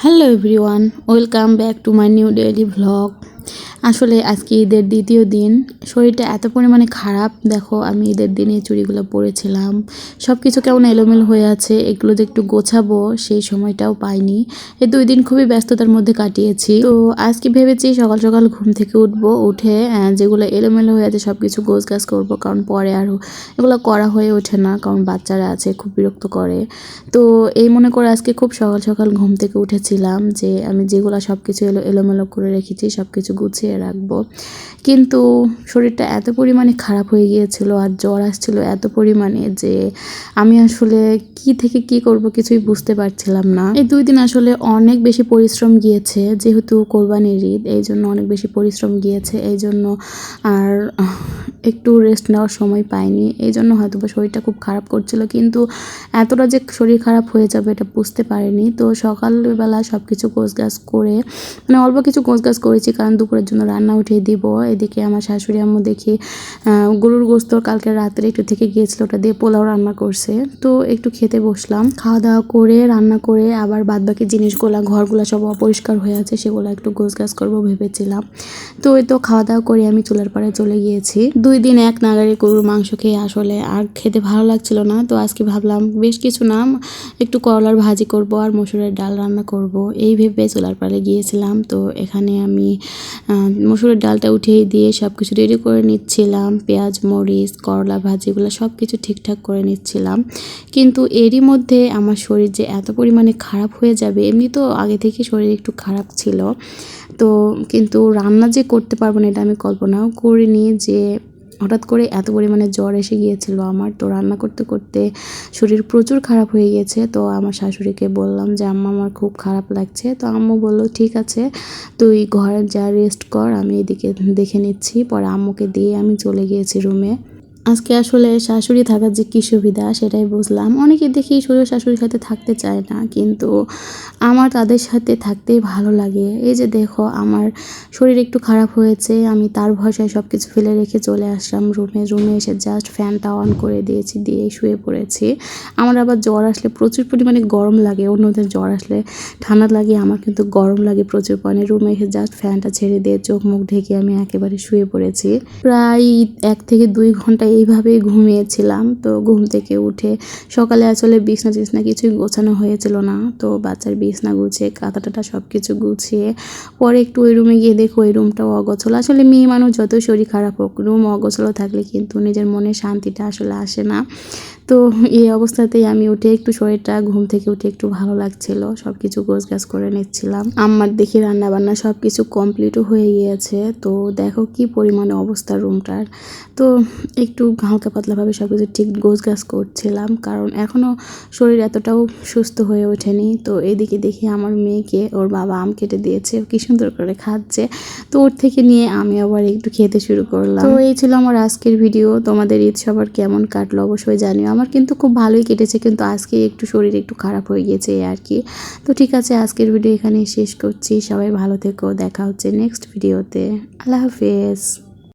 Hello everyone, welcome back to my new daily vlog. আসলে আজকে ঈদের দ্বিতীয় দিন। শরীরটা এত পরিমাণে খারাপ, দেখো আমি ঈদের দিনে চুড়িগুলো পরেছিলাম, সব কিছু কেমন এলোমেলো হয়ে আছে। এগুলো যে একটু গোছাবো সেই সময়টাও পাইনি। এই 2 দিন খুবই ব্যস্ততার মধ্যে কাটিয়েছি। তো আজকে ভেবেছি সকাল সকাল ঘুম থেকে উঠবো, উঠে যেগুলো এলোমেলো হয়ে আছে সব কিছু গোছগাছ করবো, কারণ পরে আরও এগুলো করা হয়ে ওঠে না, কারণ বাচ্চারা আছে খুব বিরক্ত করে। তো এই মনে করে আজকে খুব সকাল সকাল ঘুম থেকে উঠেছিলাম যে আমি যেগুলো সব কিছু এলোমেলো করে রেখেছি সব কিছু গুছিয়ে রাখবো। কিন্তু শরীরটা এত পরিমাণে খারাপ হয়ে গিয়েছিল আর জ্বর আসছিল এত পরিমাণে যে আমি আসলে কি থেকে কি করব কিছুই বুঝতে পারছিলাম না। এই 2 দিন আসলে অনেক বেশি পরিশ্রম গিয়েছে, যেহেতু কোরবানির ঈদ এই জন্য অনেক বেশি পরিশ্রম গিয়েছে, এই জন্য আর একটু রেস্ট নেওয়ার সময় পাইনি। এই জন্য হয়তো বা শরীরটা খুব খারাপ করছিল, কিন্তু এতটা যে শরীর খারাপ হয়ে যাবে এটা বুঝতে পারিনি। তো সকালবেলা সব কিছু গোছগাছ করে অল্প কিছু গোছগাছ করেছি, কারণ দুপুরের জন্য রান্না উঠিয়ে দিব। এদিকে আমার শাশুড়ি আম্মু দেখি গরুর গোস্ত কালকে রাত্রে একটু থেকে গিয়েছিল, ওটা দিয়ে পোলাও রান্না করছে। তো একটু খেতে বসলাম, খাওয়া দাওয়া করে রান্না করে আবার বাদবাকি জিনিসগুলো ঘরগুলো সব অপরিষ্কার হয়ে আছে সেগুলো একটু গোছগাছ করবো ভেবেছিলাম। তো ওই তো খাওয়া দাওয়া করে আমি চুলার পাড়ে চলে গিয়েছি। 2 দিন এক নাগারে গরুর মাংস খেয়ে আসলে আর খেতে ভালো লাগছিল না। তো আজকে ভাবলাম বেশ কিছু নাম একটু করলার ভাজি করব আর মসুরের ডাল রান্না করব, এই ভেবে চুলার পাড়ে গিয়েছিলাম। তো এখানে আমি মসুরের ডালটা উঠিয়ে দিয়ে সব কিছু রেডি করে নিচ্ছিলাম, পেঁয়াজ মরিচ করলা ভাজিগুলো সব কিছু ঠিকঠাক করে নিচ্ছিলাম। কিন্তু এরই মধ্যে আমার শরীর যে এত পরিমাণে খারাপ হয়ে যাবে, এমনি তো আগে থেকে শরীর একটু খারাপ ছিল, তো কিন্তু রান্না যে করতে পারবো না এটা আমি কল্পনাও করিনি, যে হঠাৎ করে এত পরিমাণে জ্বর এসে গিয়েছিল আমার। তো রান্না করতে করতে শরীর প্রচুর খারাপ হয়ে গেছে। তো আমার শাশুড়িকে বললাম যে আম্মা আমার খুব খারাপ লাগছে। তো আম্মু বললো ঠিক আছে তুই ঘরে যা রেস্ট কর, আমি এদিকে দেখে নিচ্ছি। পরে আম্মুকে দিয়ে আমি চলে গিয়েছি রুমে। আজকে আসলে শাশুড়ি থাকার যে কী সুবিধা সেটাই বুঝলাম। অনেকে দেখি শ্বশুর শাশুড়ির সাথে থাকতে চায় না, কিন্তু আমার তাদের সাথে থাকতেই ভালো লাগে। এই যে দেখো আমার শরীর একটু খারাপ হয়েছে, আমি তার ভরসায় সব কিছু ফেলে রেখে চলে আসলাম রুমে এসে জাস্ট ফ্যানটা অন করে দিয়েছি, দিয়ে শুয়ে পড়েছি। আমার আবার জ্বর আসলে প্রচুর পরিমাণে গরম লাগে, অন্যদের জ্বর আসলে ঠান্ডা লাগে, আমার কিন্তু গরম লাগে প্রচুর পরিমাণে। রুমে এসে জাস্ট ফ্যানটা ছেড়ে দিয়ে চোখ মুখ ঢেকে আমি একেবারে শুয়ে পড়েছি। প্রায় 1 থেকে 2 ঘন্টা এইভাবেই ঘুমিয়েছিলাম। তো ঘুম থেকে উঠে সকালে আসলে বিছনা কিছুই গোছানো হয়েছিল না। তো বাচ্চার বিছনা গুছিয়ে কাঁথা টাটা সব কিছু গুছিয়ে পরে একটু ওই রুমে গিয়ে দেখো ওই রুমটাও অগোছালো। আসলে মেয়ে মানুষ যতই শরীর খারাপ হোক, রুম অগোছালো থাকলে কিন্তু নিজের মনে শান্তিটা আসলে আসে না। তো এই অবস্থাতেই আমি উঠে একটু শরীরটা ঘুম থেকে উঠে একটু ভালো লাগছিল, সব কিছু গোছগাছ করে নিচ্ছিলাম। আমার দেখি রান্নাবান্না সব কিছু কমপ্লিটও হয়ে গিয়েছে। তো দেখো কি পরিমাণে অবস্থা রুমটার। তো একটু হালকা পাতলাভাবে সব কিছু ঠিক গোছগাছ করছিলাম, কারণ এখনও শরীর এতটাও সুস্থ হয়ে ওঠেনি। তো এদিকে দেখি আমার মেয়েকে ওর বাবা আম কেটে দিয়েছে, কি সুন্দর করে খাচ্ছে। তো ওর থেকে নিয়ে আমি আবার একটু খেতে শুরু করলাম। তো এই ছিল আমার আজকের ভিডিও। তোমাদের ঈদ সবার কেমন কাটলো অবশ্যই জানিও। আমার কিন্তু খুব ভালোই কেটেছে, কিন্তু আজকে একটু শরীর একটু খারাপ হয়ে গিয়েছে এই আর কি। তো ঠিক আছে, আজকের ভিডিও এখানেই শেষ করছি। সবাই ভালো থেকো, দেখা হচ্ছে নেক্সট ভিডিওতে। আল্লাহ হাফেজ।